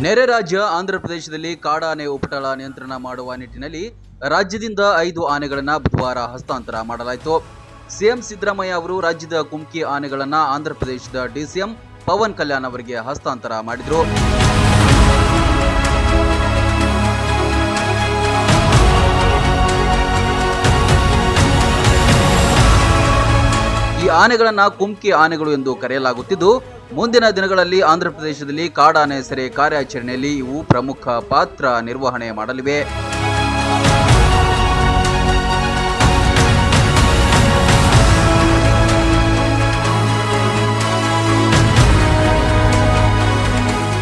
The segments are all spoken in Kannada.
ನೆರೆ ರಾಜ್ಯ ಆಂಧ್ರಪ್ರದೇಶದಲ್ಲಿ ಕಾಡಾನೆ ಉಪಟಳ ನಿಯಂತ್ರಣ ಮಾಡುವ ನಿಟ್ಟಿನಲ್ಲಿ ರಾಜ್ಯದಿಂದ 5 ಆನೆಗಳನ್ನು ಬುಧವಾರ ಹಸ್ತಾಂತರ ಮಾಡಲಾಯಿತು. ಸಿಎಂ ಸಿದ್ದರಾಮಯ್ಯ ಅವರು ರಾಜ್ಯದ ಕುಮ್ಕಿ ಆನೆಗಳನ್ನು ಆಂಧ್ರಪ್ರದೇಶದ ಡಿಸಿಎಂ ಪವನ್ ಕಲ್ಯಾಣ್ ಅವರಿಗೆ ಹಸ್ತಾಂತರ ಮಾಡಿದರು. ಈ ಆನೆಗಳನ್ನು ಕುಮ್ಕಿ ಆನೆಗಳು ಎಂದು ಕರೆಯಲಾಗುತ್ತಿದ್ದು, ಮುಂದಿನ ದಿನಗಳಲ್ಲಿ ಆಂಧ್ರಪ್ರದೇಶದಲ್ಲಿ ಕಾಡಾನೆ ಸೆರೆ ಕಾರ್ಯಾಚರಣೆಯಲ್ಲಿ ಇವು ಪ್ರಮುಖ ಪಾತ್ರ ನಿರ್ವಹಣೆ ಮಾಡಲಿವೆ.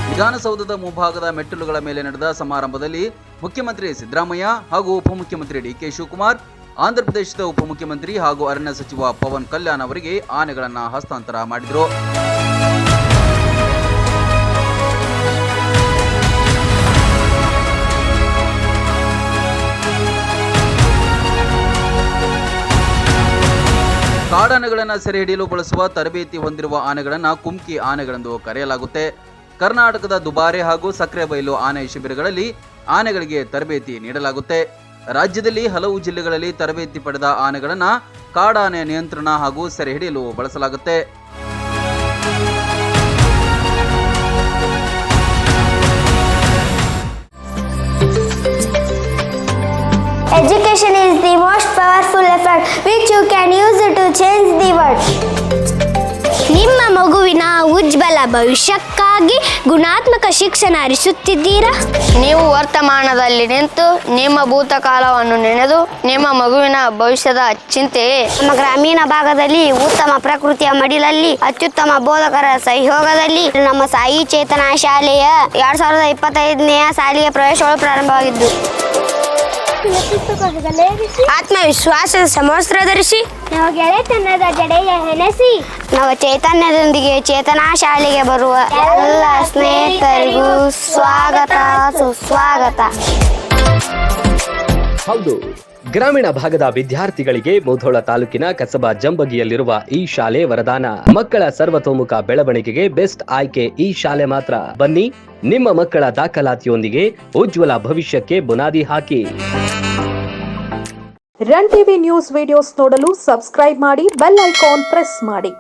ವಿಧಾನಸೌಧದ ಮುಂಭಾಗದ ಮೆಟ್ಟಿಲುಗಳ ಮೇಲೆ ನಡೆದ ಸಮಾರಂಭದಲ್ಲಿ ಮುಖ್ಯಮಂತ್ರಿ ಸಿದ್ದರಾಮಯ್ಯ ಹಾಗೂ ಉಪಮುಖ್ಯಮಂತ್ರಿ ಡಿಕೆ ಶಿವಕುಮಾರ್, ಆಂಧ್ರಪ್ರದೇಶದ ಉಪಮುಖ್ಯಮಂತ್ರಿ ಹಾಗೂ ಅರಣ್ಯ ಸಚಿವ ಪವನ್ ಕಲ್ಯಾಣ್ ಅವರಿಗೆ ಆನೆಗಳನ್ನು ಹಸ್ತಾಂತರ ಮಾಡಿದರು. ಕಾಡಾನೆಗಳನ್ನು ಸೆರೆ ಹಿಡಿಯಲು ಬಳಸುವ ತರಬೇತಿ ಹೊಂದಿರುವ ಆನೆಗಳನ್ನು ಕುಮ್ಕಿ ಆನೆಗಳೆಂದು ಕರೆಯಲಾಗುತ್ತೆ. ಕರ್ನಾಟಕದ ದುಬಾರೆ ಹಾಗೂ ಸಕ್ರೆಬೈಲು ಆನೆ ಶಿಬಿರಗಳಲ್ಲಿ ಆನೆಗಳಿಗೆ ತರಬೇತಿ ನೀಡಲಾಗುತ್ತೆ. ರಾಜ್ಯದಲ್ಲಿ ಹಲವು ಜಿಲ್ಲೆಗಳಲ್ಲಿ ತರಬೇತಿ ಪಡೆದ ಆನೆಗಳನ್ನು ಕಾಡಾನೆ ನಿಯಂತ್ರಣ ಹಾಗೂ ಸೆರೆ ಹಿಡಿಯಲು ಬಳಸಲಾಗುತ್ತೆ. Education is the most powerful effort which you can use to change the world. ನಿಮ್ಮ ಮಗುವಿನ ಉಜ್ವಲ ಭವಿಷ್ಯಕ್ಕಾಗಿ ಗುಣಾತ್ಮಕ ಶಿಕ್ಷಣ ಹರಿಸುತ್ತಿದ್ದೀರಾ? ನೀವು ವರ್ತಮಾನದಲ್ಲಿ ನಿಂತು ನಿಮ್ಮ ಭೂತಕಾಲವನ್ನು ನೆನೆದು ನಿಮ್ಮ ಮಗುವಿನ ಭವಿಷ್ಯದ ಚಿಂತೆಯೇ. ನಮ್ಮ ಗ್ರಾಮೀಣ ಭಾಗದಲ್ಲಿ ಉತ್ತಮ ಪ್ರಕೃತಿಯ ಮಡಿಲಲ್ಲಿ ಅತ್ಯುತ್ತಮ ಬೋಧಕರ ಸಹಯೋಗದಲ್ಲಿ ನಮ್ಮ ಸಾಯಿ ಚೇತನ ಶಾಲೆಯ 2025ನೇ ಸಾಲಿಗೆ ಪ್ರವೇಶಗಳು ಪ್ರಾರಂಭವಾಗಿದ್ದು, ಆತ್ಮವಿಶ್ವಾಸದ ಸಮವಸ್ತ್ರ ಧರಿಸಿ ನಾವು ಗೆಳೆತನದ ಜಡೆಯ ಹೆಣಸಿ ನಾವು ಚೈತನ್ಯದೊಂದಿಗೆ ಚೇತನಾ ಶಾಲೆಗೆ ಬರುವ ಎಲ್ಲ ಸ್ನೇಹಿತರಿಗೂ ಸ್ವಾಗತ ಸುಸ್ವಾಗತ. ಹೌದು, ಗ್ರಾಮೀಣ ಭಾಗದ ವಿದ್ಯಾರ್ಥಿಗಳಿಗೆ ಮುಧೋಳ ತಾಲೂಕಿನ ಕಸಬಾ ಜಂಬಗಿಯಲ್ಲಿರುವ ಈ ಶಾಲೆ ವರದಾನ. ಮಕ್ಕಳ ಸರ್ವತೋಮುಖ ಬೆಳವಣಿಗೆಗೆ ಬೆಸ್ಟ್ ಆಯ್ಕೆ ಈ ಶಾಲೆ ಮಾತ್ರ. ಬನ್ನಿ, ನಿಮ್ಮ ಮಕ್ಕಳ ದಾಖಲಾತಿಯೊಂದಿಗೆ ಉಜ್ವಲ ಭವಿಷ್ಯಕ್ಕೆ ಬುನಾದಿ ಹಾಕಿ. ರನ್ ಟಿವಿ ನ್ಯೂಸ್ ವಿಡಿಯೋಸ್ ನೋಡಲು ಸಬ್ಸ್ಕ್ರೈಬ್ ಮಾಡಿ, ಬೆಲ್ ಐಕಾನ್ ಪ್ರೆಸ್ ಮಾಡಿ.